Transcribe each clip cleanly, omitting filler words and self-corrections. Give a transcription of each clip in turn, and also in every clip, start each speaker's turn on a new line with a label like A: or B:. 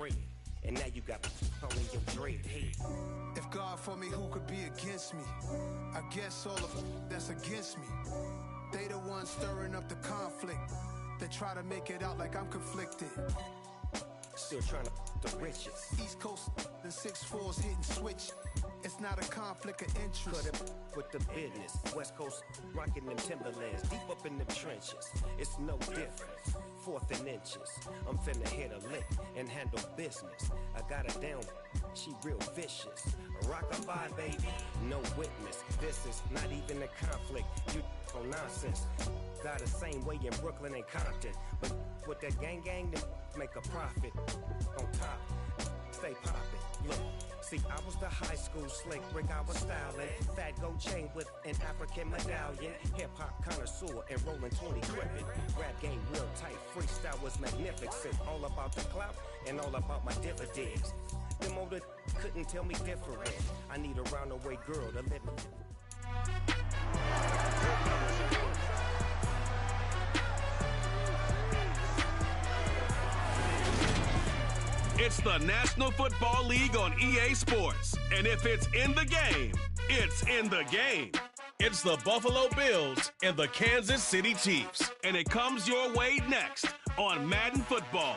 A: bread. And now you got only your dread head.
B: If God for me, who could be against me? I guess all of that's against me. They the ones stirring up the conflict. They try to make it out like I'm conflicted.
A: Still trying to the riches.
B: East Coast, the 6'4s hitting switch. It's not a conflict of interest.
A: Cut it with the business. West Coast rocking them Timberlands. Deep up in the trenches. It's no difference. 4th and inches. I'm finna hit a lick and handle business. I got her down. She real vicious. Rock-a-bye, baby. No witness. This is not even a conflict. You on nonsense. Got the same way in Brooklyn and Compton. But with that gang, then make a profit. On top, stay poppin'. Look, see, I was the high school slick Rick, I was styling. Fat gold chain with an African medallion. Hip-hop connoisseur and rolling 20 crippin'. Rap game real tight, freestyle was magnificent. All about the clout and all about my dividends. Them older couldn't tell me different. I need a roundaway girl to live with.
C: It's the National Football League on EA Sports. And if it's in the game, it's in the game. It's the Buffalo Bills and the Kansas City Chiefs. And it comes your way next on Madden Football.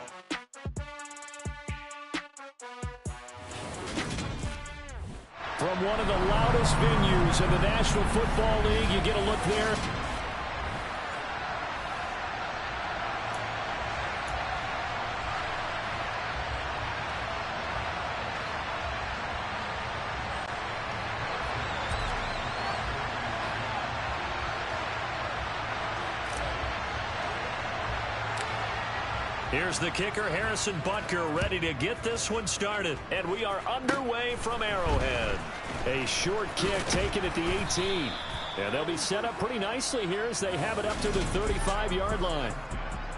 D: From one of the loudest venues in the National Football League, you get a look there. Here's the kicker, Harrison Butker, ready to get this one started. And we are underway from Arrowhead. A short kick taken at the 18. And they'll be set up pretty nicely here as they have it up to the 35-yard line.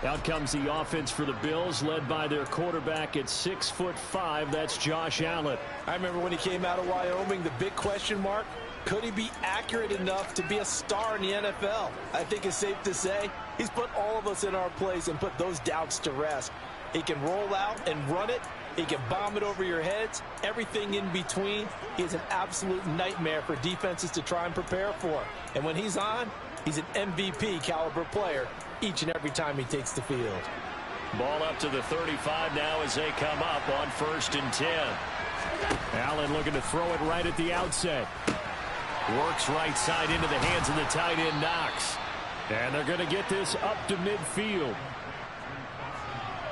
D: Out comes the offense for the Bills, led by their quarterback at 6'5". That's Josh Allen.
E: I remember when he came out of Wyoming, the big question mark, could he be accurate enough to be a star in the NFL? I think it's safe to say he's put all of us in our place and put those doubts to rest. He can roll out and run it. He can bomb it over your heads. Everything in between. He's an absolute nightmare for defenses to try and prepare for. And when he's on, he's an MVP caliber player each and every time he takes the field.
D: Ball up to the 35 now as they come up on 1st and 10. Allen looking to throw it right at the outset. Works right side into the hands of the tight end, Knox. And they're going to get this up to midfield.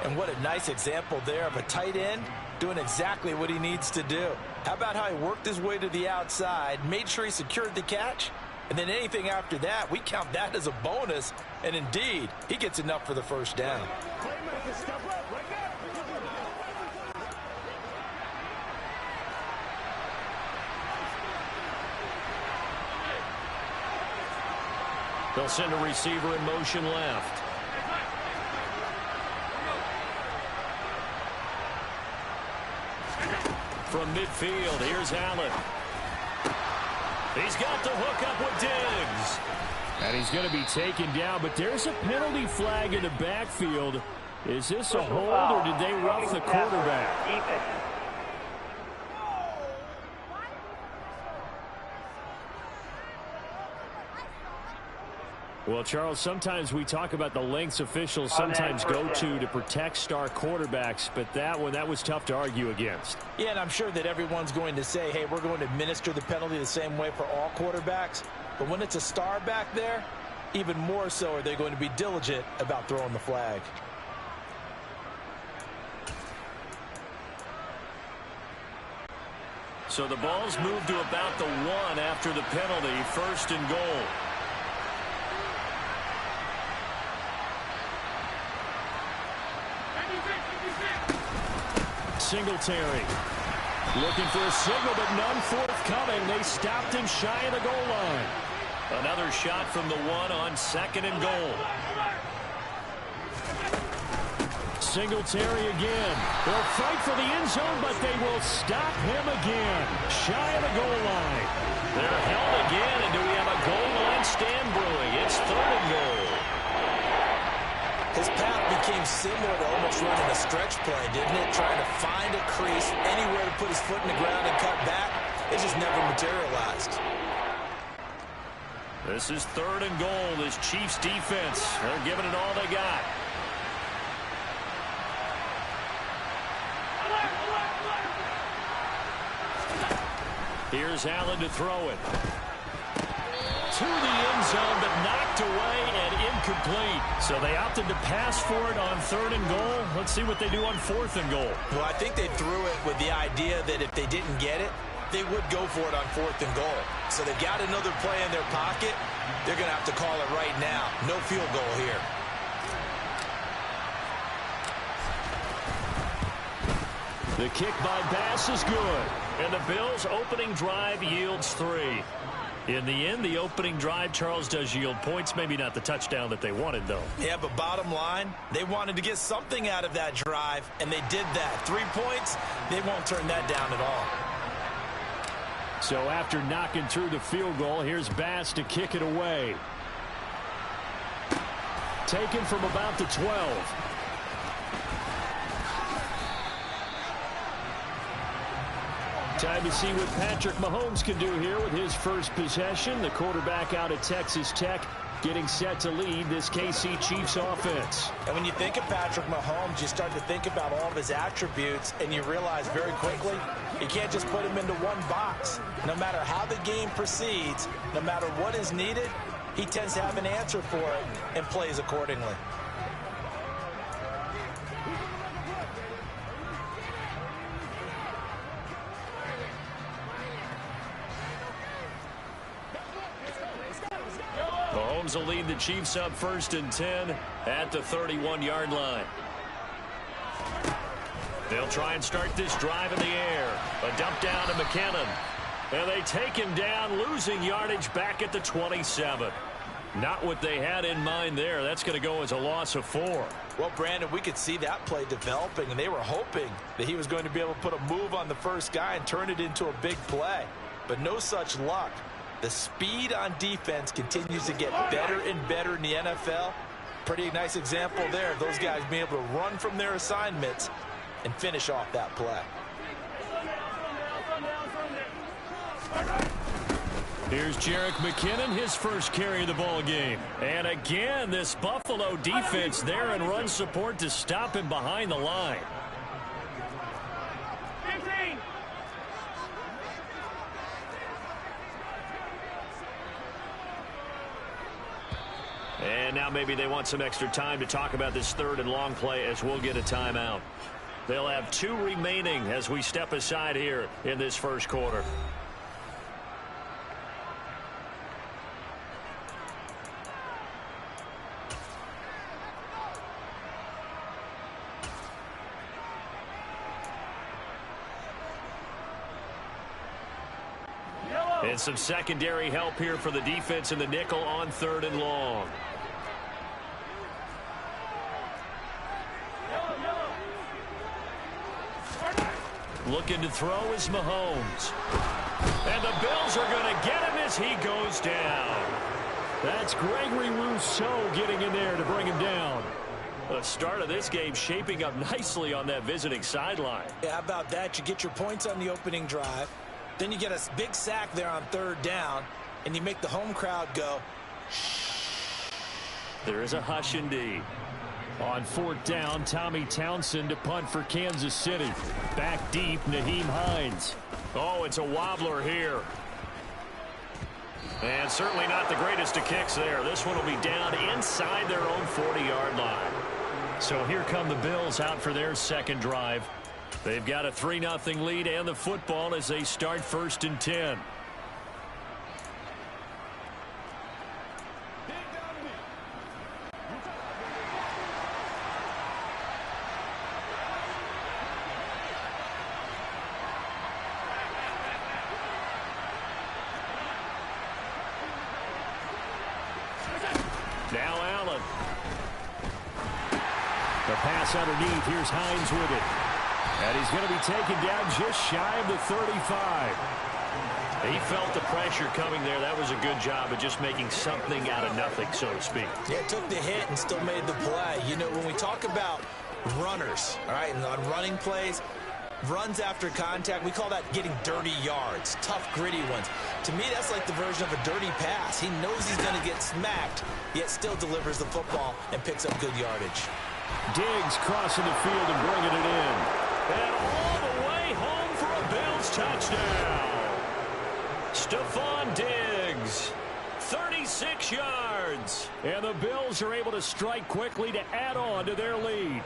E: And what a nice example there of a tight end doing exactly what he needs to do. How about how he worked his way to the outside, made sure he secured the catch, and then anything after that, we count that as a bonus. And indeed, he gets enough for the first down.
D: They'll send a receiver in motion left. From midfield, here's Allen. He's got the hook up with Diggs. And he's going to be taken down, but there's a penalty flag in the backfield. Is this a hold, or did they rough the quarterback? Well, Charles, sometimes we talk about the lengths officials sometimes go to protect star quarterbacks, but that was tough to argue against.
E: Yeah, and I'm sure that everyone's going to say, hey, we're going to administer the penalty the same way for all quarterbacks. But when it's a star back there, even more so are they going to be diligent about throwing the flag.
D: So the ball's moved to about the 1 after the penalty, 1st and goal. Singletary looking for a signal, but none forthcoming. They stopped him shy of the goal line. Another shot from the 1 on 2nd and goal. Singletary again. They'll fight for the end zone, but they will stop him again. Shy of the goal line. They're held again, and do we have a goal line stand brewing? It's 3rd and goal.
E: His path became similar to almost running a stretch play, didn't it? Trying to find a crease, anywhere to put his foot in the ground and cut back. It just never materialized.
D: This is 3rd and goal. This Chiefs defense, they're giving it all they got. Here's Allen to throw it. To the end zone, but knocked away and incomplete. So they opted to pass for it on 3rd and goal. Let's see what they do on 4th and goal.
E: Well, I think they threw it with the idea that if they didn't get it, they would go for it on 4th and goal. So they've got another play in their pocket. They're going to have to call it right now. No field goal here.
D: The kick by Bass is good. And the Bills' opening drive yields 3. In the end, the opening drive, Charles, does yield points. Maybe not the touchdown that they wanted, though.
E: Yeah, but bottom line, they wanted to get something out of that drive, and they did that. 3 points, they won't turn that down at all.
D: So after knocking through the field goal, here's Bass to kick it away. Taken from about the 12. Time to see what Patrick Mahomes can do here with his first possession. The quarterback out of Texas Tech getting set to lead this KC Chiefs offense.
E: And when you think of Patrick Mahomes, you start to think about all of his attributes, and you realize very quickly you can't just put him into one box. No matter how the game proceeds, no matter what is needed, he tends to have an answer for it and plays accordingly.
D: Mahomes will lead the Chiefs up 1st and 10 at the 31-yard line. They'll try and start this drive in the air. A dump down to McKinnon. And they take him down, losing yardage back at the 27. Not what they had in mind there. That's going to go as a loss of 4.
E: Well, Brandon, we could see that play developing, and they were hoping that he was going to be able to put a move on the first guy and turn it into a big play. But no such luck. The speed on defense continues to get better and better in the NFL. Pretty nice example there of those guys being able to run from their assignments and finish off that play.
D: Here's Jerick McKinnon, his first carry of the ball game. And again, this Buffalo defense there in run support to stop him behind the line. And now maybe they want some extra time to talk about this 3rd and long play as we'll get a timeout. They'll have 2 remaining as we step aside here in this first quarter. And some secondary help here for the defense in the nickel on 3rd and long. Looking to throw is Mahomes. And the Bills are going to get him as he goes down. That's Gregory Rousseau getting in there to bring him down. The start of this game shaping up nicely on that visiting sideline.
E: Yeah, how about that? You get your points on the opening drive. Then you get a big sack there on 3rd down, and you make the home crowd go, shh.
D: There is a hush indeed. On 4th down, Tommy Townsend to punt for Kansas City. Back deep, Nyheim Hines. Oh, it's a wobbler here. And certainly not the greatest of kicks there. This one will be down inside their own 40-yard line. So here come the Bills out for their second drive. They've got a 3-0 lead and the football as they start 1st and 10. Now Allen. The pass underneath. Here's Hines with it. And he's going to be taken down just shy of the 35. He felt the pressure coming there. That was a good job of just making something out of nothing, so to speak.
E: Yeah, took the hit and still made the play. You know, when we talk about runners, all right, and on running plays, runs after contact, we call that getting dirty yards, tough, gritty ones. To me, that's like the version of a dirty pass. He knows he's going to get smacked, yet still delivers the football and picks up good yardage.
D: Diggs crossing the field and bringing it in. And all the way home for a Bills touchdown. Stephon Diggs, 36 yards. And the Bills are able to strike quickly to add on to their lead.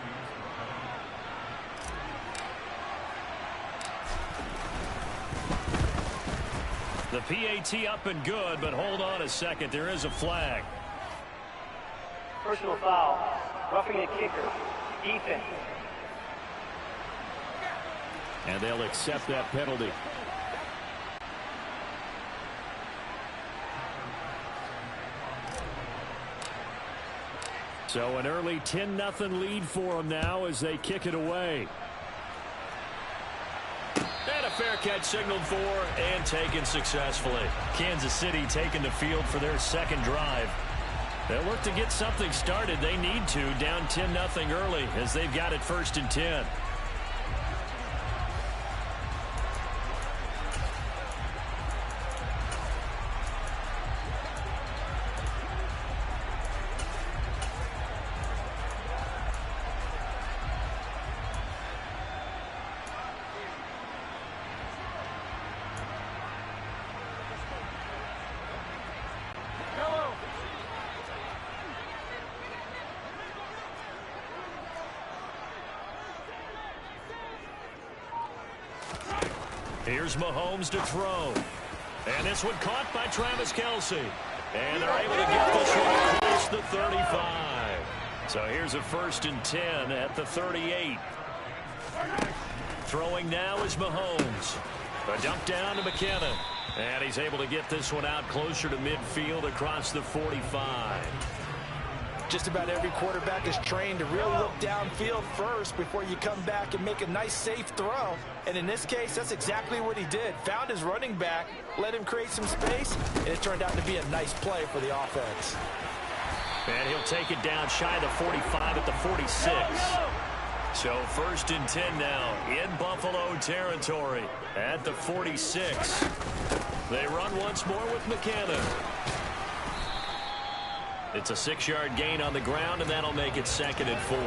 D: The PAT up and good, but hold on a second. There is a flag.
F: Personal foul. Roughing a kicker. Defense.
D: And they'll accept that penalty. So an early 10-0 lead for them now as they kick it away. And a fair catch signaled for and taken successfully. Kansas City taking the field for their second drive. They'll look to get something started. They need to, down 10-0 early as they've got it 1st and 10. Here's Mahomes to throw. And this one caught by Travis Kelce. And they're able to get this one across the 35. So here's a 1st and 10 at the 38. Throwing now is Mahomes. A dump down to McKinnon. And he's able to get this one out closer to midfield across the 45.
E: Just about every quarterback is trained to really look downfield first before you come back and make a nice, safe throw. And in this case, that's exactly what he did. Found his running back, let him create some space, and it turned out to be a nice play for the offense.
D: And he'll take it down shy of the 45 at the 46. So 1st and 10 now in Buffalo territory at the 46. They run once more with McKinnon. It's a 6-yard gain on the ground, and that'll make it 2nd and 4.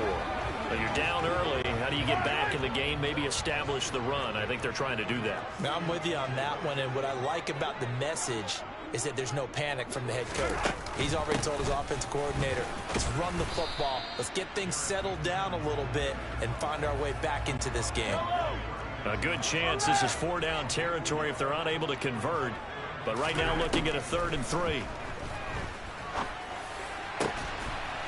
D: But you're down early. How do you get back in the game? Maybe establish the run. I think they're trying to do that.
E: Now, I'm with you on that one, and what I like about the message is that there's no panic from the head coach. He's already told his offensive coordinator, let's run the football, let's get things settled down a little bit and find our way back into this game.
D: A good chance this is 4-down territory if they're unable to convert. But right now looking at a 3rd and 3.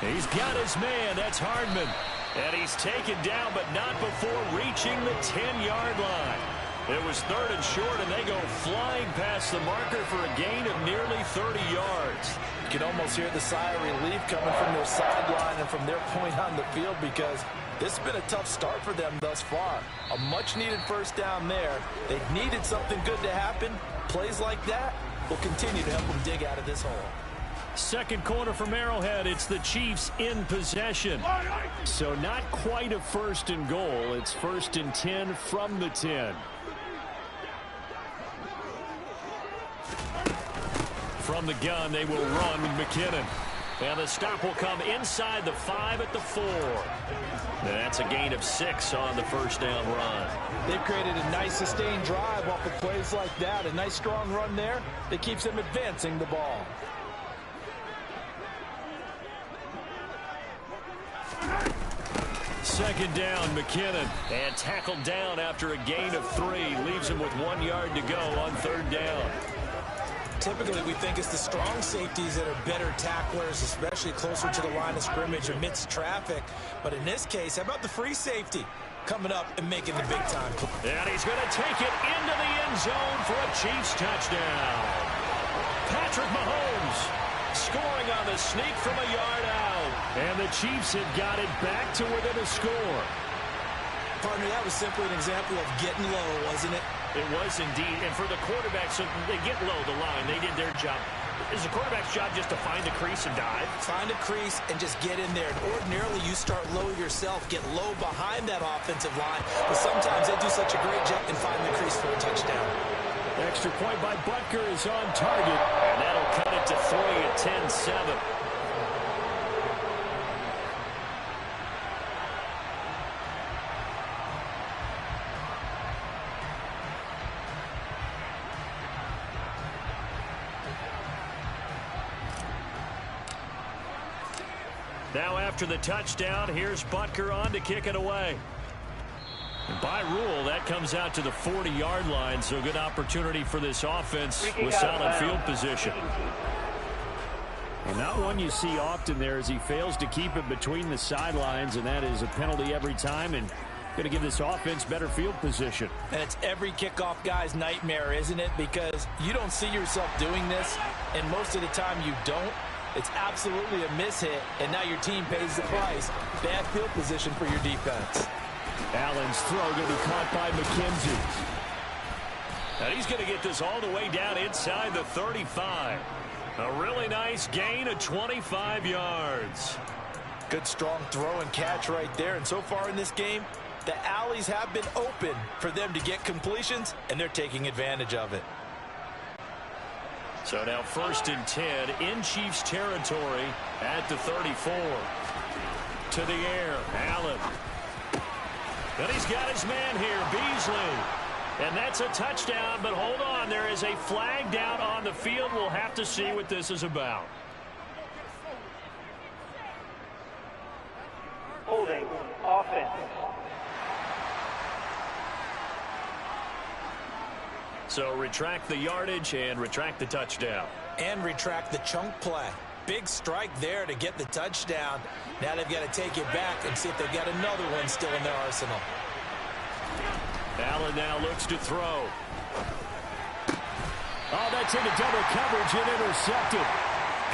D: He's got his man. That's Hardman. And he's taken down, but not before reaching the 10-yard line. It was 3rd and short, and they go flying past the marker for a gain of nearly 30 yards.
E: You can almost hear the sigh of relief coming from their sideline and from their point on the field because this has been a tough start for them thus far. A much-needed 1st down there. They needed something good to happen. Plays like that will continue to help them dig out of this hole.
D: Second quarter from Arrowhead. It's the Chiefs in possession. So not quite a 1st and goal. It's 1st and 10 from the 10. From the gun, they will run with McKinnon. And the stop will come inside the 5 at the 4. And that's a gain of 6 on the 1st down run.
E: They've created a nice sustained drive off of plays like that. A nice strong run there that keeps them advancing the ball.
D: Second down, McKinnon. And tackled down after a gain of 3. Leaves him with 1 yard to go on 3rd down.
E: Typically, we think it's the strong safeties that are better tacklers, especially closer to the line of scrimmage amidst traffic. But in this case, how about the free safety coming up and making the big-time play?
D: And he's going to take it into the end zone for a Chiefs touchdown. Patrick Mahomes scoring on the sneak from a yard out. And the Chiefs have got it back to within a score.
E: Partner, that was simply an example of getting low, wasn't it?
D: It was indeed. And for the quarterback, so they get low the line. They did their job. Is the quarterback's job just to find the crease and dive?
E: Find a crease and just get in there. And ordinarily, you start low yourself, get low behind that offensive line. But sometimes they do such a great job and find the crease for a touchdown.
D: Extra point by Butker is on target. And that'll cut it to 3 at 10-7. Now after the touchdown, here's Butker on to kick it away. And by rule, that comes out to the 40-yard line, so good opportunity for this offense with solid field position.
G: And not one you see often there as he fails to keep it between the sidelines, and that is a penalty every time and going to give this offense better field position.
E: And it's every kickoff guy's nightmare, isn't it? Because you don't see yourself doing this, and most of the time you don't. It's absolutely a mishit, and now your team pays the price. Bad field position for your defense.
G: Allen's throw going to be caught by McKenzie.
D: And he's going to get this all the way down inside the 35. A really nice gain of 25 yards.
E: Good strong throw and catch right there. And so far in this game, the alleys have been open for them to get completions, and they're taking advantage of it.
D: So now 1st and 10 in Chiefs territory at the 34. To the air, Allen. And he's got his man here, Beasley. And that's a touchdown, but hold on. There is a flag down on the field. We'll have to see what this is about.
F: Holding offense.
D: So retract the yardage and retract the touchdown.
E: And retract the chunk play. Big strike there to get the touchdown. Now they've got to take it back and see if they've got another one still in their arsenal.
D: Allen now looks to throw.
G: Oh, that's into double coverage and intercepted.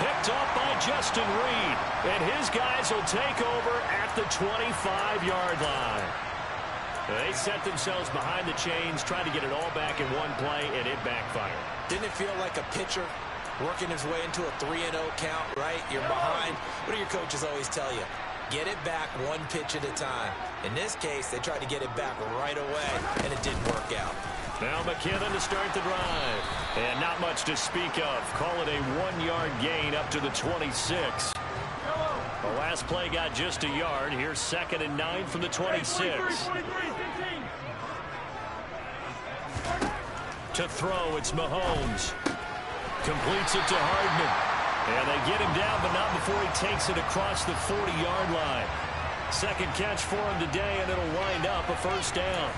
D: Picked up by Justin Reed. And his guys will take over at the 25-yard line. They set themselves behind the chains, trying to get it all back in one play, and it backfired.
E: Didn't it feel like a pitcher working his way into a 3-0 count, right? You're behind. What do your coaches always tell you? Get it back one pitch at a time. In this case, they tried to get it back right away, and it didn't work out.
D: Now McKinnon to start the drive. And not much to speak of. Call it a 1-yard gain up to the 26. The last play got just a yard. Here's 2nd and 9 from the 26. To throw, it's Mahomes. Completes it to Hardman. And they get him down, but not before he takes it across the 40-yard line. Second catch for him today, and it'll wind up a 1st down.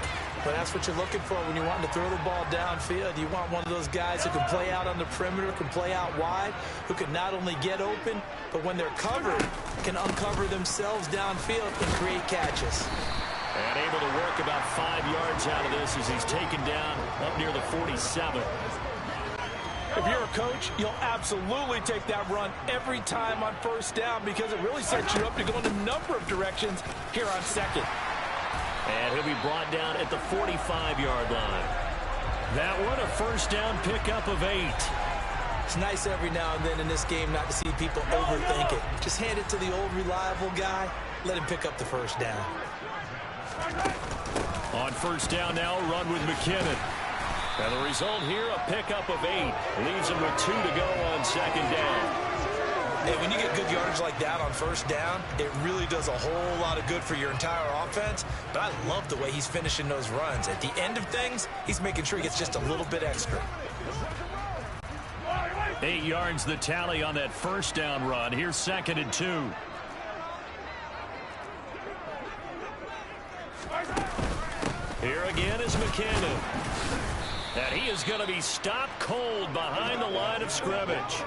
E: But that's what you're looking for when you want to throw the ball downfield. You want one of those guys who can play out on the perimeter, can play out wide, who can not only get open, but when they're covered, can uncover themselves downfield and create catches.
D: And able to work about 5 yards out of this as he's taken down up near the 47.
E: If you're a coach, you'll absolutely take that run every time on 1st down because it really sets you up to go in a number of directions here on 2nd.
D: And he'll be brought down at the 45-yard line. That one, a 1st down pickup of 8.
E: It's nice every now and then in this game not to see people overthink it. Just hand it to the old reliable guy. Let him pick up the 1st down.
D: On 1st down now, a run with McKinnon. And the result here, a pickup of 8. Leaves him with 2 to go on 2nd down.
E: Hey, when you get good yardage like that on 1st down, it really does a whole lot of good for your entire offense. But I love the way he's finishing those runs. At the end of things, he's making sure he gets just a little bit extra.
D: 8 yards the tally on that 1st down run. Here's 2nd and 2. Here again is McKinnon. And he is going to be stopped cold behind the line of scrimmage.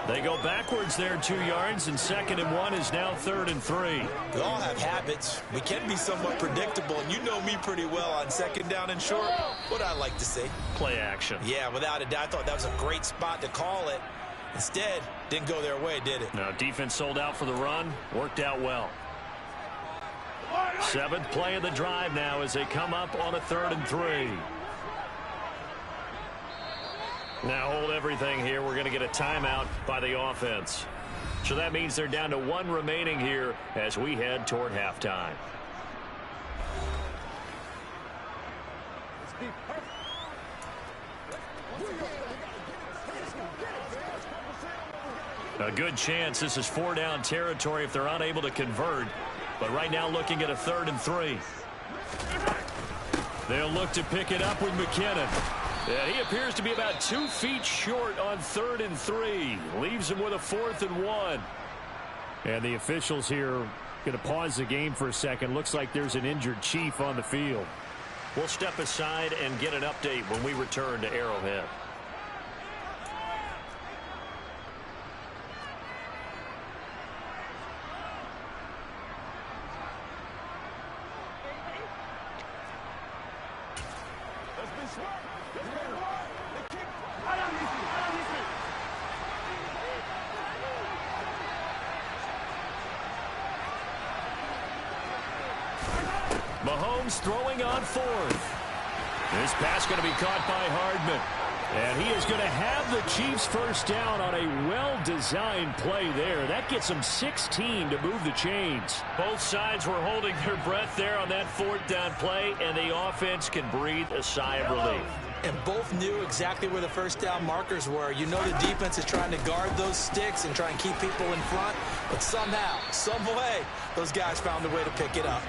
D: They go backwards there 2 yards, and 2nd and 1 is now 3rd and 3.
E: We all have habits. We can be somewhat predictable, and you know me pretty well on 2nd down and short. What I like to see.
D: Play action.
E: Yeah, without a doubt. I thought that was a great spot to call it. Instead, didn't go their way, did it?
D: No, defense sold out for the run. Worked out well. Seventh play of the drive now as they come up on a 3rd and 3. Now hold everything here. We're going to get a timeout by the offense. So that means they're down to 1 remaining here as we head toward halftime. A good chance this is 4-down territory if they're unable to convert. But right now looking at a 3rd and 3. They'll look to pick it up with McKinnon. And he appears to be about 2 feet short on 3rd and 3. Leaves him with a 4th and 1. And the officials here going to pause the game for a second. Looks like there's an injured Chief on the field. We'll step aside and get an update when we return to Arrowhead. Mahomes throwing on 4th. This pass going to be caught by Hardman. And he is going to have the Chiefs first down on a well-designed play there. That gets them 16 to move the chains. Both sides were holding their breath there on that 4th down play, and the offense can breathe a sigh of relief.
E: And both knew exactly where the first down markers were. You know the defense is trying to guard those sticks and try and keep people in front. But somehow, some way, those guys found a way to pick it up.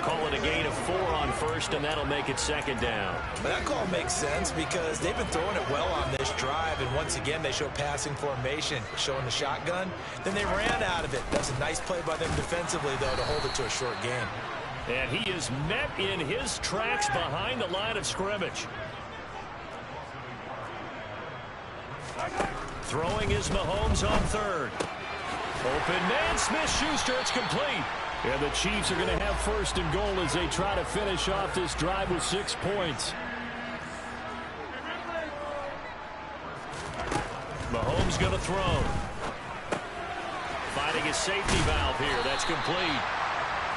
D: Call it a gain of 4 on 1st, and that'll make it 2nd down.
E: But that call makes sense because they've been throwing it well on this drive, and once again they show passing formation, showing the shotgun. Then they ran out of it. That's a nice play by them defensively, though, to hold it to a short gain.
D: And he is met in his tracks behind the line of scrimmage. Throwing is Mahomes on 3rd. Open man, Smith-Schuster, it's complete. And the Chiefs are going to have 1st and goal as they try to finish off this drive with 6 points. Mahomes going to throw. Finding his safety valve here. That's complete.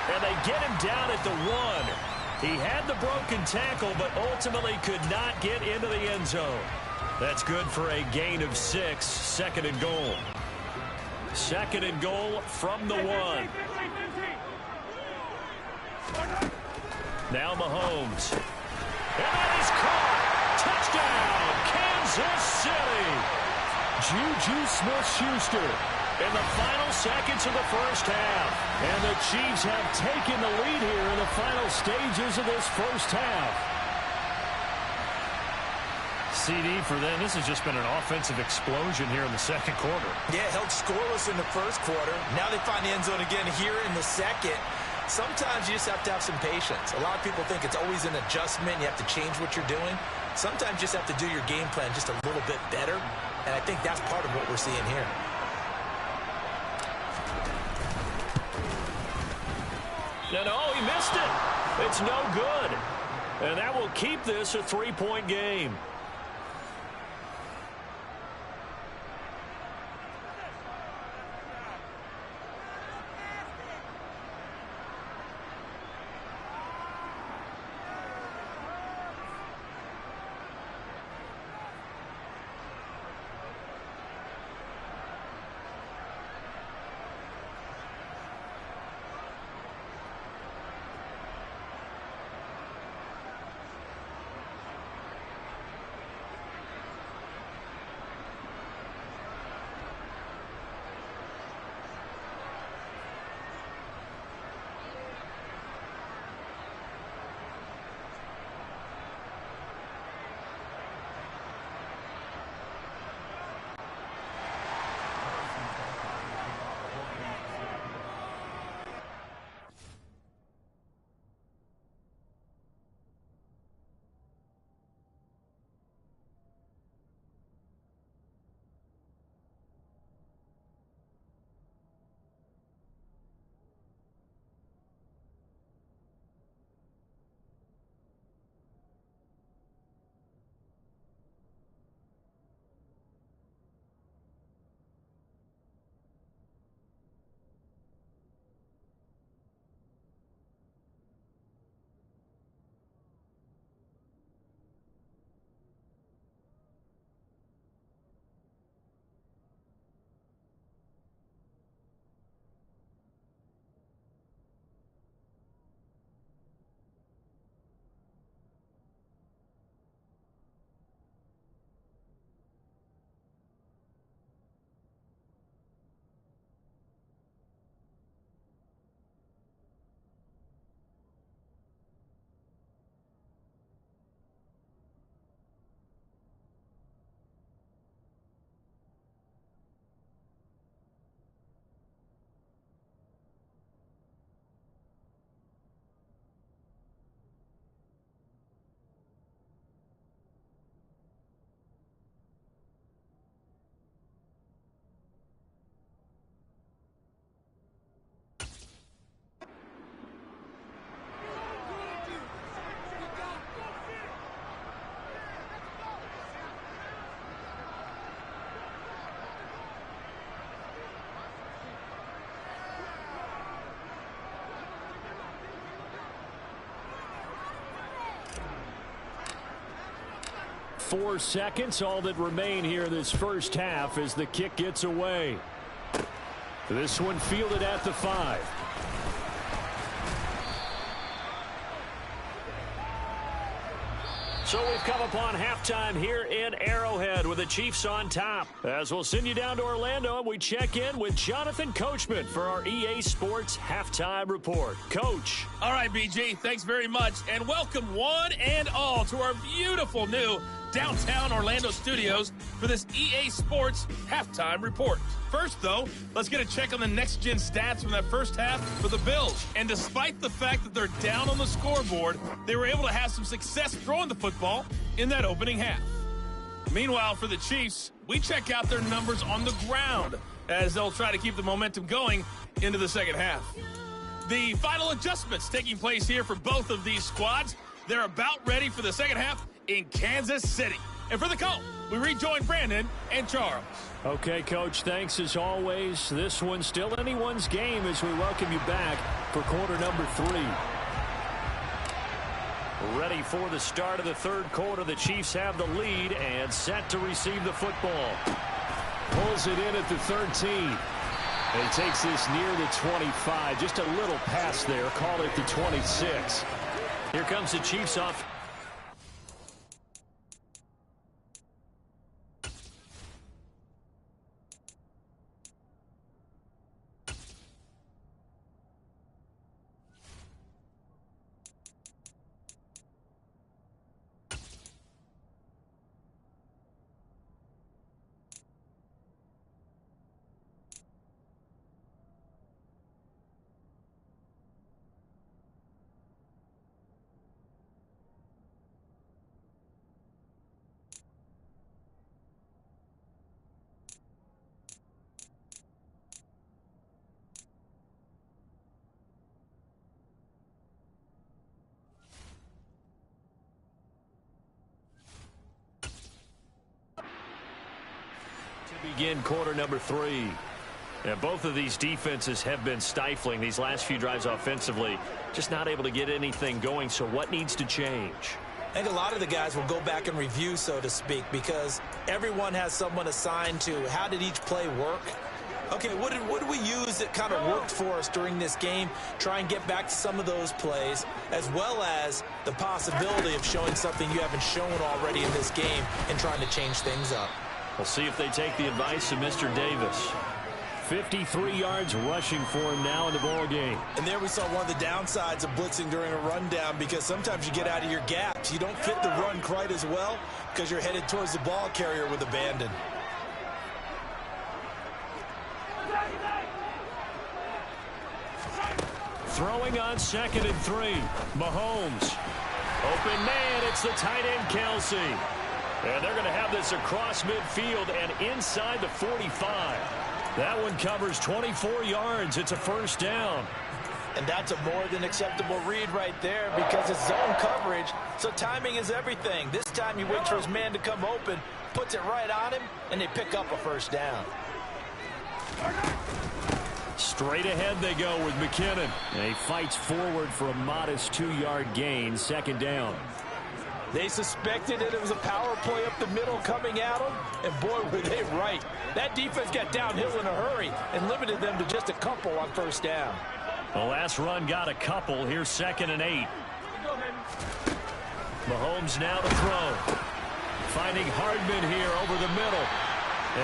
D: And they get him down at the 1. He had the broken tackle, but ultimately could not get into the end zone. That's good for a gain of 6. 2nd and goal. 2nd and goal from the 1. Now Mahomes. And that is caught. Touchdown, Kansas City. Juju Smith-Schuster in the final seconds of the 1st half. And the Chiefs have taken the lead here in the final stages of this 1st half. CD for them, this has just been an offensive explosion here in the 2nd quarter.
E: Yeah, held scoreless in the 1st quarter. Now they find the end zone again here in the 2nd. Sometimes you just have to have some patience. A lot of people think it's always an adjustment. You have to change what you're doing. Sometimes you just have to do your game plan just a little bit better. And I think that's part of what we're seeing here.
D: No, he missed it. It's no good. And that will keep this a 3-point game. 4 seconds, all that remain here in this first half as the kick gets away. This one fielded at the 5. So we've come upon halftime here in Arrowhead with the Chiefs on top. As we'll send you down to Orlando and we check in with Jonathan Coachman for our EA Sports Halftime Report. Coach.
H: All right, BG, thanks very much. And welcome one and all to our beautiful new downtown Orlando studios for this EA Sports Halftime Report. First, though, let's get a check on the next-gen stats from that first half for the Bills. And despite the fact that they're down on the scoreboard, they were able to have some success throwing the football in that opening half. Meanwhile, for the Chiefs, we check out their numbers on the ground as they'll try to keep the momentum going into the second half. The final adjustments taking place here for both of these squads. They're about ready for the second half in Kansas City. And for the call, we rejoin Brandon and Charles.
D: Okay, Coach, thanks as always. This one's still anyone's game as we welcome you back for quarter number 3. Ready for the start of the third quarter. The Chiefs have the lead and set to receive the football. Pulls it in at the 13. And takes this near the 25. Just a little pass there. Call it the 26. Here comes the Chiefs off. Begin quarter number 3. And both of these defenses have been stifling these last few drives offensively. Just not able to get anything going. So what needs to change?
E: I think a lot of the guys will go back and review, so to speak, because everyone has someone assigned to how did each play work. Okay, what did we use that kind of worked for us during this game? Try and get back to some of those plays, as well as the possibility of showing something you haven't shown already in this game and trying to change things up.
D: We'll see if they take the advice of Mr. Davis. 53 yards rushing for him now in the ball game.
E: And there we saw one of the downsides of blitzing during a rundown, because sometimes you get out of your gaps. You don't fit the run quite as well because you're headed towards the ball carrier with abandon.
D: Throwing on 2nd and 3. Mahomes. Open man, it's the tight end Kelce. And they're going to have this across midfield and inside the 45. That one covers 24 yards. It's a first down.
E: And that's a more than acceptable read right there, because it's zone coverage, so timing is everything. This time you wait for his man to come open, puts it right on him, and they pick up a first down.
D: Straight ahead they go with McKinnon. And he fights forward for a modest 2-yard gain, second down.
E: They suspected that it was a power play up the middle coming at them, and boy, were they right. That defense got downhill in a hurry and limited them to just a couple on first down.
D: The last run got a couple. Here's 2nd and 8. Mahomes now to throw. Finding Hardman here over the middle.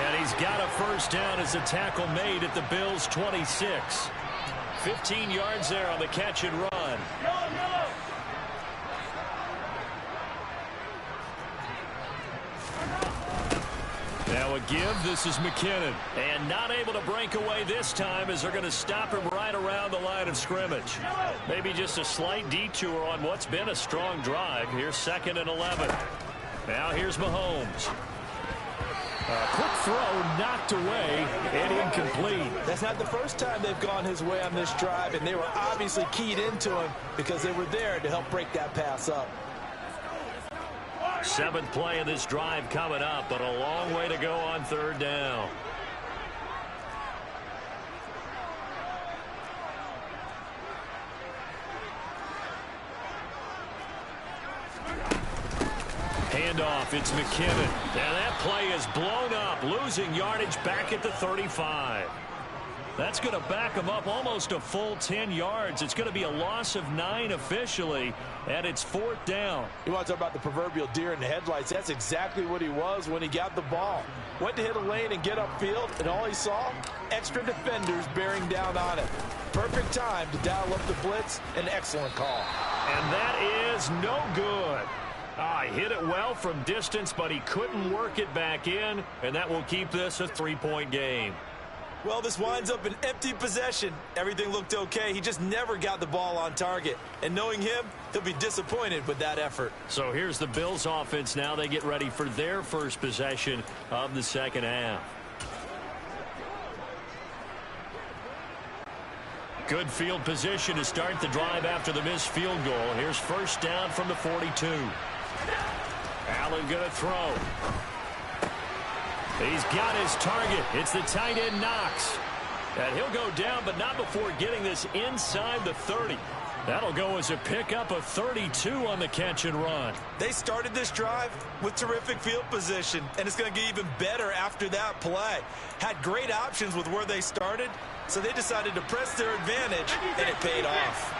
D: And he's got a first down as a tackle made at the Bills' 26. 15 yards there on the catch and run. Now a give. This is McKinnon. And not able to break away this time as they're going to stop him right around the line of scrimmage. Maybe just a slight detour on what's been a strong drive. Here's 2nd and 11. Now here's Mahomes. Quick throw knocked away and incomplete.
E: That's not the first time they've gone his way on this drive, and they were obviously keyed into him because they were there to help break that pass up.
D: 7th play of this drive coming up, but a long way to go on third down. Handoff, it's McKinnon. And that play is blown up, losing yardage back at the 35. That's going to back him up almost a full 10 yards. It's going to be a loss of 9 officially, and it's 4th down.
E: You want to talk about the proverbial deer in the headlights? That's exactly what he was when he got the ball. Went to hit a lane and get upfield, and all he saw, extra defenders bearing down on it. Perfect time to dial up the blitz. An excellent call.
D: And that is no good. He hit it well from distance, but he couldn't work it back in, and that will keep this a 3-point game.
E: Well, this winds up an empty possession. Everything looked okay. He just never got the ball on target. And knowing him, he'll be disappointed with that effort.
D: So here's the Bills offense now. They get ready for their first possession of the second half. Good field position to start the drive after the missed field goal. Here's first down from the 42. Allen going to throw. He's got his target. It's the tight end Knox. And he'll go down, but not before getting this inside the 30. That'll go as a pickup of 32 on the catch and run.
E: They started this drive with terrific field position, and it's going to get even better after that play. Had great options with where they started, so they decided to press their advantage, and it paid off.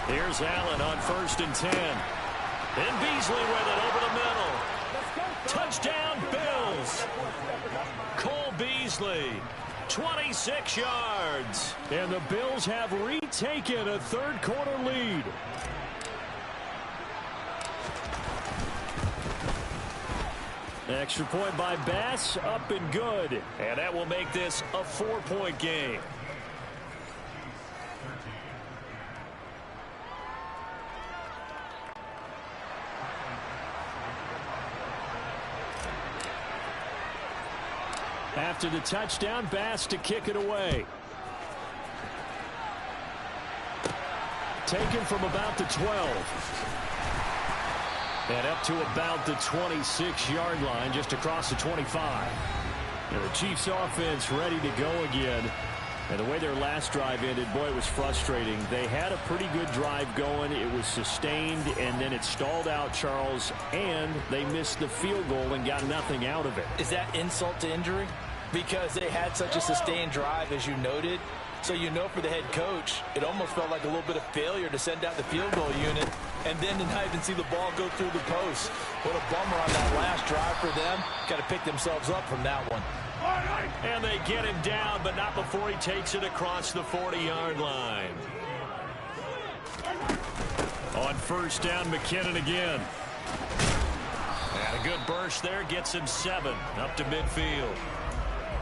D: Here's Allen on 1st and 10. And Beasley with it over the middle. Touchdown, Bills. Cole Beasley, 26 yards. And the Bills have retaken a third-quarter lead. Extra point by Bass, up and good. And that will make this a 4-point game. After the touchdown, Bass to kick it away. Taken from about the 12. And up to about the 26-yard line, just across the 25. And the Chiefs offense ready to go again. And the way their last drive ended, boy, it was frustrating. They had a pretty good drive going. It was sustained, and then it stalled out, Charles, and they missed the field goal and got nothing out of it.
E: Is that insult to injury? Because they had such a sustained drive, as you noted. So you know for the head coach, it almost felt like a little bit of failure to send out the field goal unit and then to not even see the ball go through the post. What a bummer on that last drive for them. Got to pick themselves up from that one.
D: And they get him down, but not before he takes it across the 40-yard line. On first down, McKinnon again. And a good burst there gets him 7 up to midfield.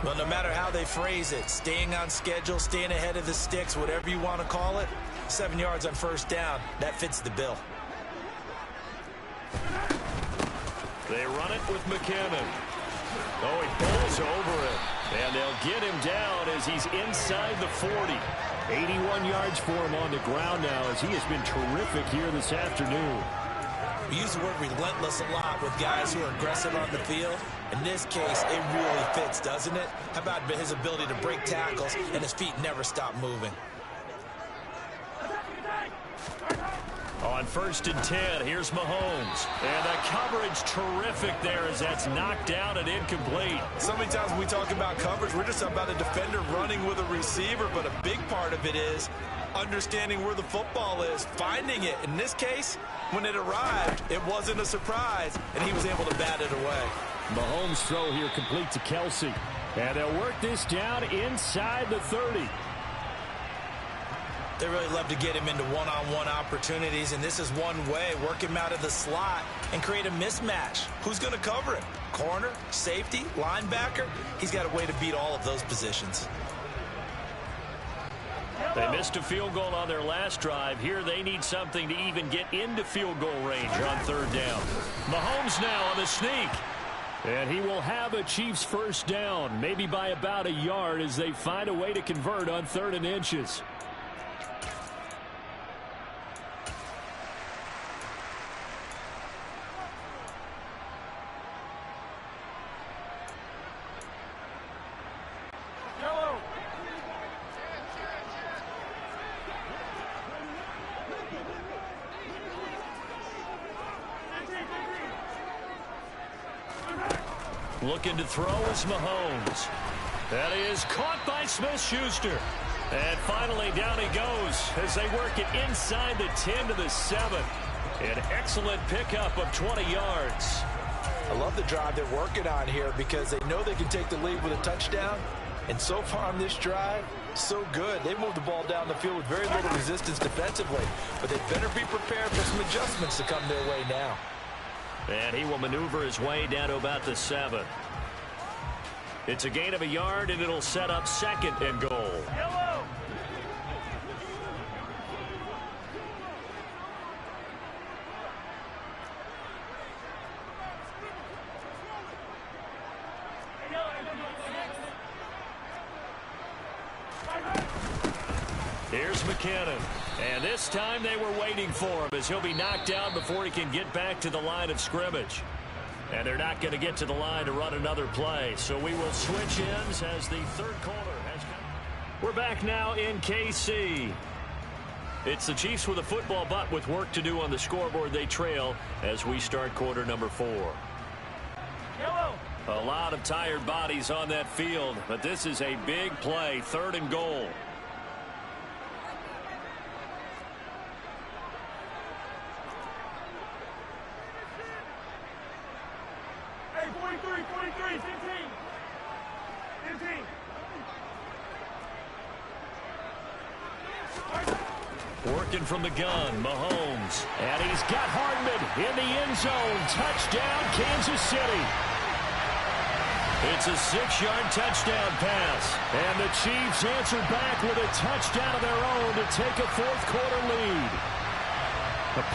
E: Well, no matter how they phrase it, staying on schedule, staying ahead of the sticks, whatever you want to call it, 7 yards on first down, that fits the bill.
D: They run it with McKinnon. Oh, he pulls over it. And they'll get him down as he's inside the 40. 81 yards for him on the ground now as he has been terrific here this afternoon.
E: We use the word relentless a lot with guys who are aggressive on the field. In this case, it really fits, doesn't it? How about his ability to break tackles and his feet never stop moving?
D: On first and 10, here's Mahomes. And the coverage terrific there as that's knocked down and incomplete.
E: So many times when we talk about coverage, we're just about a defender running with a receiver, but a big part of it is understanding where the football is, finding it. In this case, when it arrived, it wasn't a surprise, and he was able to bat it away.
D: Mahomes' throw here complete to Kelsey. And they'll work this down inside the 30.
E: They really love to get him into one-on-one opportunities, and this is one way. Work him out of the slot and create a mismatch. Who's going to cover him? Corner, safety, linebacker? He's got a way to beat all of those positions.
D: They missed a field goal on their last drive. Here they need something to even get into field goal range on third down. Mahomes now on the sneak. And he will have a Chiefs first down, maybe by about a yard as they find a way to convert on 3rd and inches. Looking to throw is Mahomes. That is caught by Smith-Schuster. And finally, down he goes as they work it inside the 10 to the 7. An excellent pickup of 20 yards.
E: I love the drive they're working on here because they know they can take the lead with a touchdown. And so far on this drive, so good. They moved the ball down the field with very little resistance defensively. But they better be prepared for some adjustments to come their way now.
D: And he will maneuver his way down to about the 7. It's a gain of a yard, and it'll set up 2nd and goal.
F: Yellow.
D: Here's McKinnon. And this time they were waiting for him as he'll be knocked down before he can get back to the line of scrimmage. And they're not going to get to the line to run another play. So we will switch ends as the third quarter has come. We're back now in KC. It's the Chiefs with a football, but with work to do on the scoreboard. They trail as we start quarter number 4.
F: Yellow.
D: A lot of tired bodies on that field, but this is a big play, 3rd and goal.
F: Hey, 43, 43, 15. 15.
D: Working from the gun, Mahomes. And he's got Hardman in the end zone. Touchdown, Kansas City. It's a 6-yard touchdown pass. And the Chiefs answer back with a touchdown of their own to take a 4th quarter lead.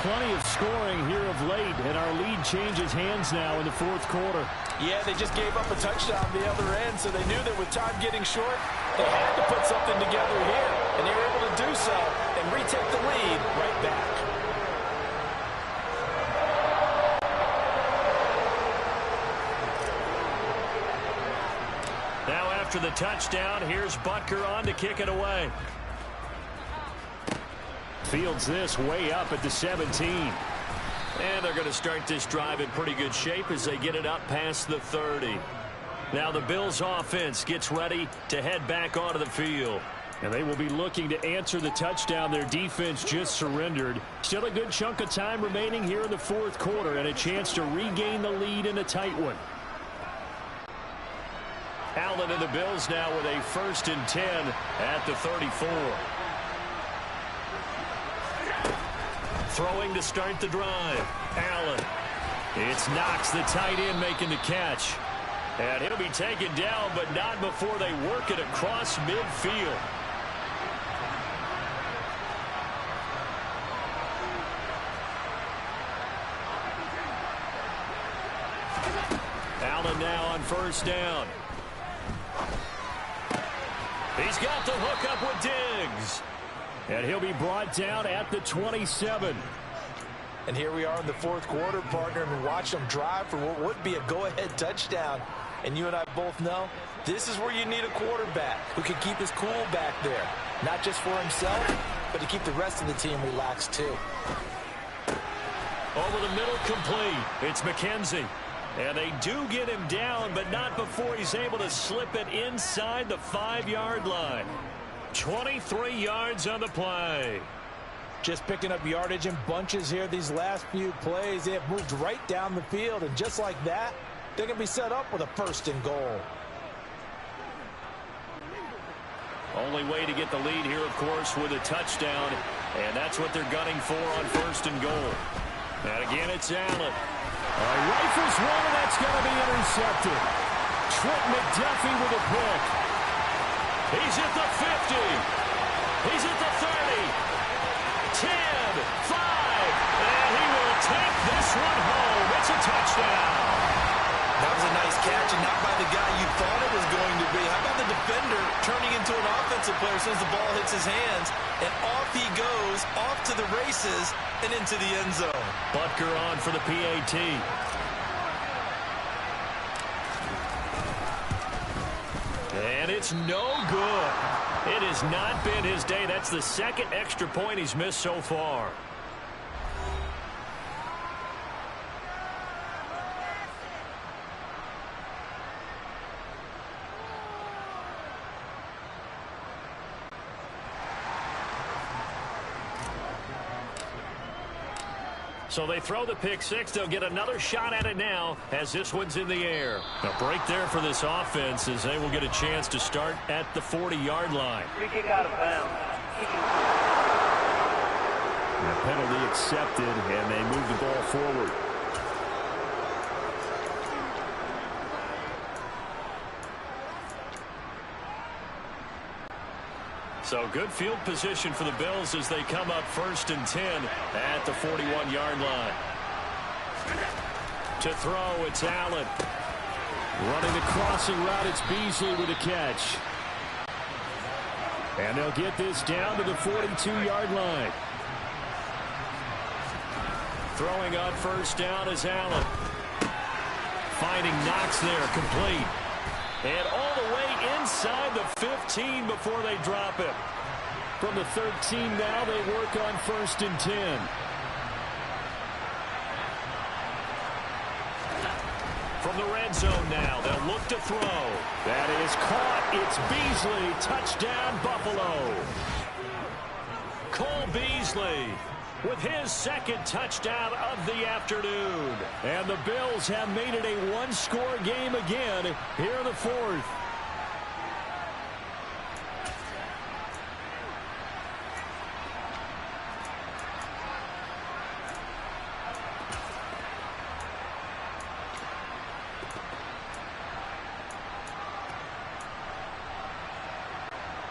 D: Plenty of scoring here of late, and our lead changes hands now in the 4th quarter.
E: Yeah, they just gave up a touchdown on the other end, so they knew that with time getting short, they had to put something together here. And they were able to do so and retake the lead right back.
D: Now after the touchdown, here's Butker on to kick it away. Fields this way up at the 17. And they're going to start this drive in pretty good shape as they get it up past the 30. Now the Bills offense gets ready to head back onto the field. And they will be looking to answer the touchdown their defense just surrendered. Still a good chunk of time remaining here in the 4th quarter and a chance to regain the lead in a tight one. Allen and the Bills now with a 1st and 10 at the 34. Throwing to start the drive. Allen. It's Knox, the tight end, making the catch. And he'll be taken down, but not before they work it across midfield. Allen now on 1st down. He's got the hook up with Diggs. And he'll be brought down at the 27.
E: And here we are in the 4th quarter, partner, and watch them drive for what would be a go-ahead touchdown. And you and I both know this is where you need a quarterback who can keep his cool back there. Not just for himself, but to keep the rest of the team relaxed too.
D: Over the middle, complete. It's McKenzie. And they do get him down, but not before he's able to slip it inside the 5-yard line. 23 yards on the play.
E: Just picking up yardage in bunches here these last few plays. They have moved right down the field, and just like that, they're going to be set up with a 1st and goal.
D: Only way to get the lead here, of course, with a touchdown, and that's what they're gunning for on 1st and goal. And again, it's Allen. Rifles one, and that's going to be intercepted. Trent McDuffie with a pick. He's at the 50. He's at the 30. 10, 5. And he will take this one home. It's a touchdown.
E: That was a nice catch, and not by the guy you thought it was going to be. How about the defender turning into an offensive player as soon as the ball hits his hands, and off he goes, off to the races, and into the end zone.
D: Butker on for the PAT. And it's no good. It has not been his day. That's the 2nd extra point he's missed so far. So they throw the pick six. They'll get another shot at it now as this one's in the air. A break there for this offense as they will get a chance to start at the 40-yard line.
I: Free kick out of bounds.
G: The penalty accepted, and they move the ball forward.
D: So good field position for the Bills as they come up 1st and 10 at the 41-yard line. To throw, it's Allen. Running the crossing route, it's Beasley with a catch. And they'll get this down to the 42-yard line. Throwing on 1st down is Allen. Finding Knox there, complete. And all the way inside the 15 before they drop it. From the 13 now, they work on 1st and 10. From the red zone now, they'll look to throw. That is caught. It's Beasley. Touchdown, Buffalo. Cole Beasley with his 2nd touchdown of the afternoon. And the Bills have made it a one-score game again here in the 4th.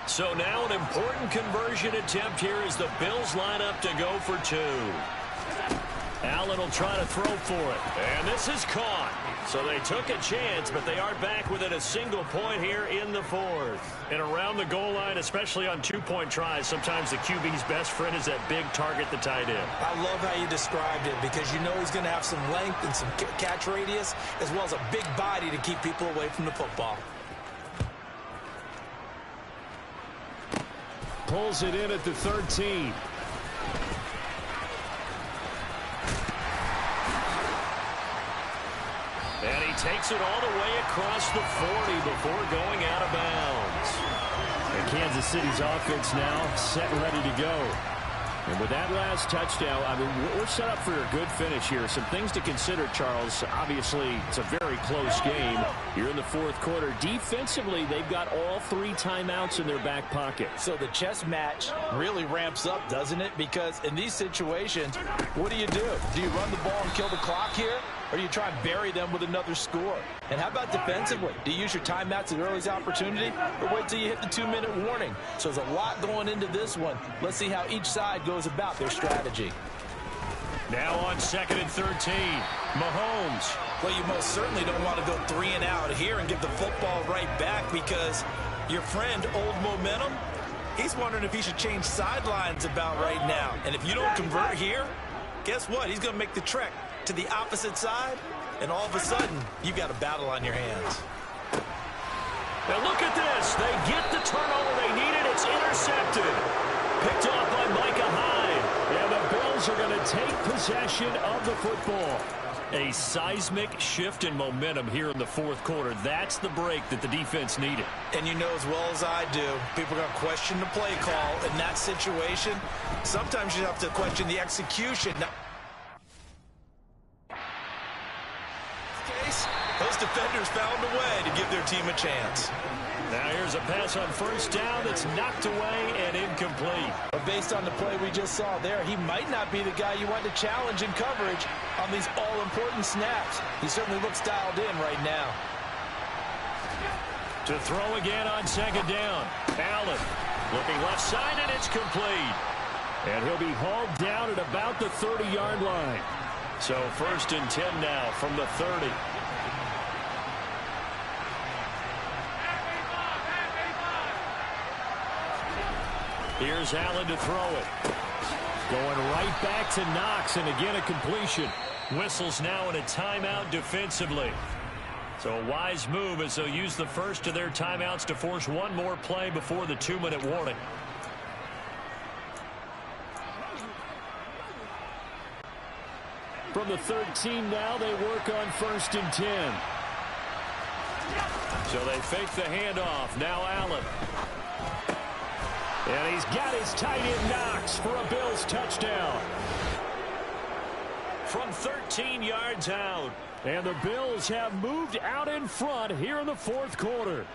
D: So now an important conversion attempt here as the Bills line up to go for 2. Allen will try to throw for it. And this is caught. So they took a chance, but they are back within a single point here in the 4th. And around the goal line, especially on 2-point tries, sometimes the QB's best friend is that big target, the tight end.
E: I love how you described it because you know he's going to have some length and some catch radius as well as a big body to keep people away from the football.
G: Pulls it in at the 13.
D: And he takes it all the way across the 40 before going out of bounds.
G: And Kansas City's offense now set and ready to go. And with that last touchdown, I mean, we're set up for a good finish here. Some things to consider, Charles. Obviously, it's a very close game. You're in the 4th quarter. Defensively, they've got all 3 timeouts in their back pocket.
E: So the chess match really ramps up, doesn't it? Because in these situations, what do? Do you run the ball and kill the clock here? Or do you try and bury them with another score? And how about defensively? Do you use your timeouts at earliest opportunity? Or wait till you hit the 2-minute warning? So there's a lot going into this one. Let's see how each side goes about their strategy.
D: Now on 2nd and 13, Mahomes.
E: Well, you most certainly don't want to go 3 and out here and give the football right back because your friend, Old Momentum, he's wondering if he should change sidelines about right now. And if you don't convert here, guess what? He's going to make the trek to the opposite side, and all of a sudden, you've got a battle on your hands.
D: Now look at this. They get the turnover they needed. It's intercepted. Picked off by Micah Hyde.
G: And the Bills are going to take possession of the football.
D: A seismic shift in momentum here in the 4th quarter. That's the break that the defense needed.
E: And you know as well as I do, people are going to question the play call in that situation. Sometimes you have to question the execution. Now, those defenders found a way to give their team a chance.
D: Now here's a pass on 1st down that's knocked away and incomplete.
E: But based on the play we just saw there, he might not be the guy you want to challenge in coverage on these all-important snaps. He certainly looks dialed in right now.
D: To throw again on 2nd down. Allen looking left side, and it's complete.
G: And he'll be hauled down at about the 30-yard line.
D: So 1st and 10 now from the 30. Here's Allen to throw it.
G: Going right back to Knox, and again a completion.
D: Whistles now in a timeout defensively. So a wise move as they'll use the first of their timeouts to force one more play before the 2-minute warning.
G: From the 13 now, they work on 1st and 10.
D: So they fake the handoff. Now Allen.
G: And he's got his tight end Knox for a Bills touchdown.
D: from 13 yards out. And the Bills have moved out in front here in the fourth quarter.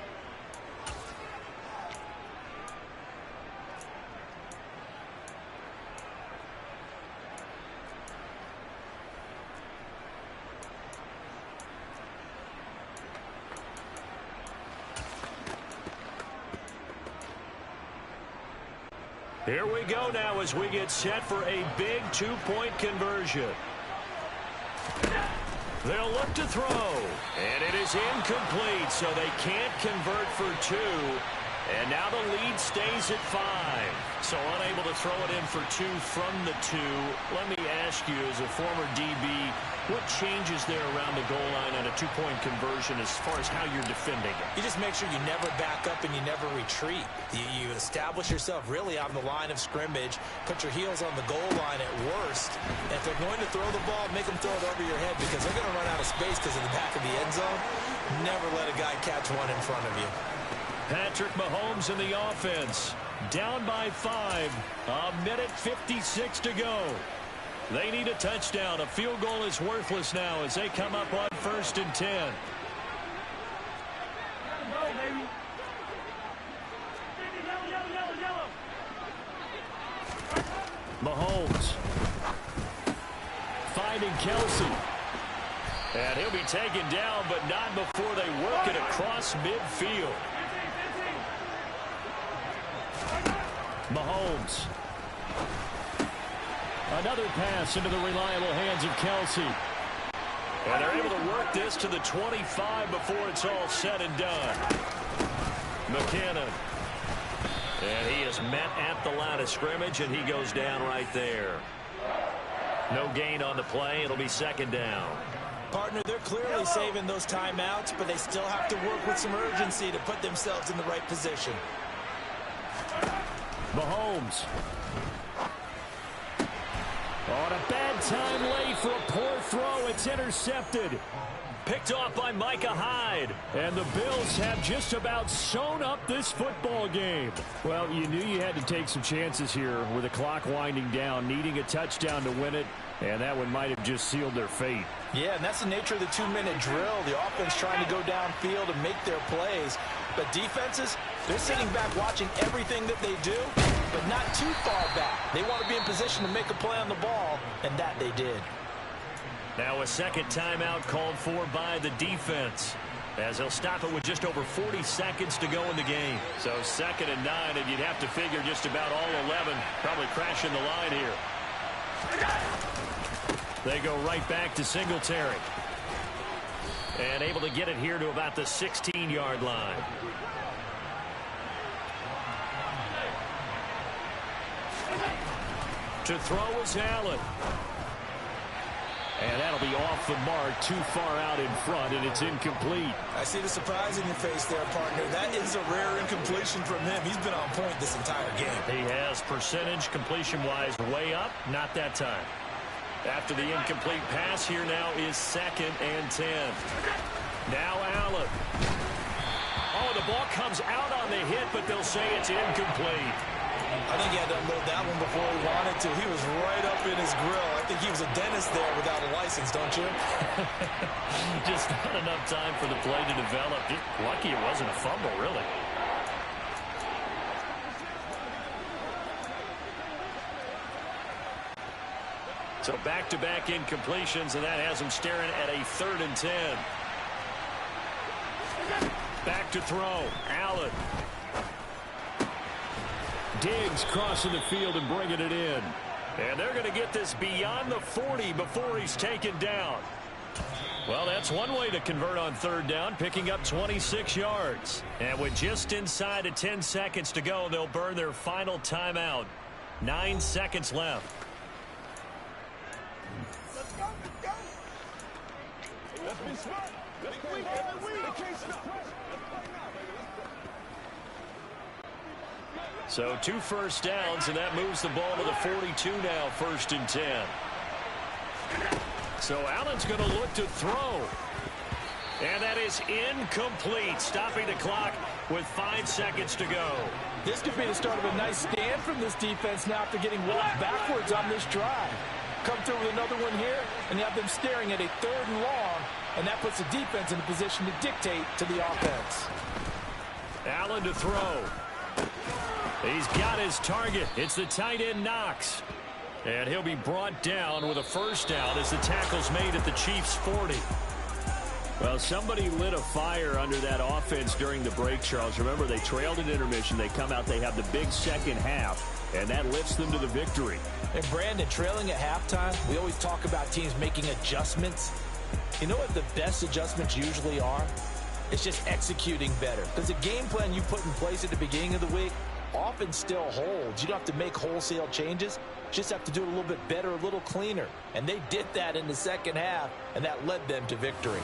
D: Here we go now as we get set for a big two-point conversion. They'll look to throw, and it is incomplete, so they can't convert for two. And now the lead stays at 5. So unable to throw it in for 2 from the 2. Let me ask you, as a former DB, what changes there around the goal line on a two-point conversion as far as how you're defending it?
E: You just make sure you never back up and you never retreat. You establish yourself really on the line of scrimmage, put your heels on the goal line at worst. And if they're going to throw the ball, make them throw it over your head because they're going to run out of space because of the back of the end zone. Never let a guy catch one in front of you.
D: Patrick Mahomes in the offense. Down by 5. A minute 56 to go. They need a touchdown. A field goal is worthless now as they come up on 1st and 10. Mahomes finding Kelsey. And he'll be taken down, but not before they work it across midfield. Mahomes. Another pass into the reliable hands of Kelsey. And they're able to work this to the 25 before it's all said and done. McKinnon. And he is met at the line of scrimmage, and he goes down right there. No gain on the play. It'll be 2nd down.
E: Partner, they're clearly saving those timeouts, but they still have to work with some urgency to put themselves in the right position.
D: Mahomes. On a bad time late for a poor throw. It's intercepted. Picked off by Micah Hyde. And the Bills have just about sewn up this football game. Well, you knew you had to take some chances here with the clock winding down, needing a touchdown to win it. And that one might have just sealed their fate.
E: Yeah, and that's the nature of the 2-minute drill. The offense trying to go downfield and make their plays. But defenses, they're sitting back watching everything that they do, but not too far back. They want to be in position to make a play on the ball, and that they did.
D: Now a second timeout called for by the defense, as they'll stop it with just over 40 seconds to go in the game. So 2nd and 9, and you'd have to figure just about all 11 probably crashing the line here. They go right back to Singletary. And able to get it here to about the 16-yard line. To throw is Allen. And that'll be off the mark, too far out in front, and it's incomplete.
E: I see the surprise in your face there, partner. That is a rare incompletion from him. He's been on point this entire game.
D: He has percentage completion-wise way up, not that time. After the incomplete pass, here now is 2nd and 10. Now Allen. Oh, the ball comes out on the hit, but they'll say it's incomplete.
E: I think he had to unload that one before he wanted to. He was right up in his grill. I think he was a dentist there without a license, don't you?
D: Just not enough time for the play to develop. Just lucky it wasn't a fumble, really. So back-to-back incompletions, and that has him staring at a 3rd and 10. Back to throw. Allen. Diggs crossing the field and bringing it in. And they're going to get this beyond the 40 before he's taken down. Well, that's one way to convert on 3rd down, picking up 26 yards. And with just inside of 10 seconds to go, they'll burn their final timeout. 9 seconds left.
F: Let's go, let's go. Let's be smart. Let's play every week. They can't stop.
D: So 2 first downs, and that moves the ball to the 42 now, 1st and 10. So Allen's going to look to throw. And that is incomplete, stopping the clock with 5 seconds to go.
E: This could be the start of a nice stand from this defense now after getting walked backwards on this drive. come through with another one here, and you have them staring at a 3rd and long, and that puts the defense in a position to dictate to the offense.
D: Allen to throw. He's got his target. It's the tight end Knox. And he'll be brought down with a first down as the tackle's made at the Chiefs' 40. Well, somebody lit a fire under that offense during the break, Charles. Remember, they trailed at intermission. They come out, they have the big second half, and that lifts them to the victory.
E: And Brandon, trailing at halftime, we always talk about teams making adjustments. You know what the best adjustments usually are? It's just executing better. Because the game plan you put in place at the beginning of the week often still holds. You don't have to make wholesale changes. You just have to do it a little bit better, a little cleaner. And they did that in the second half, and that led them to victory.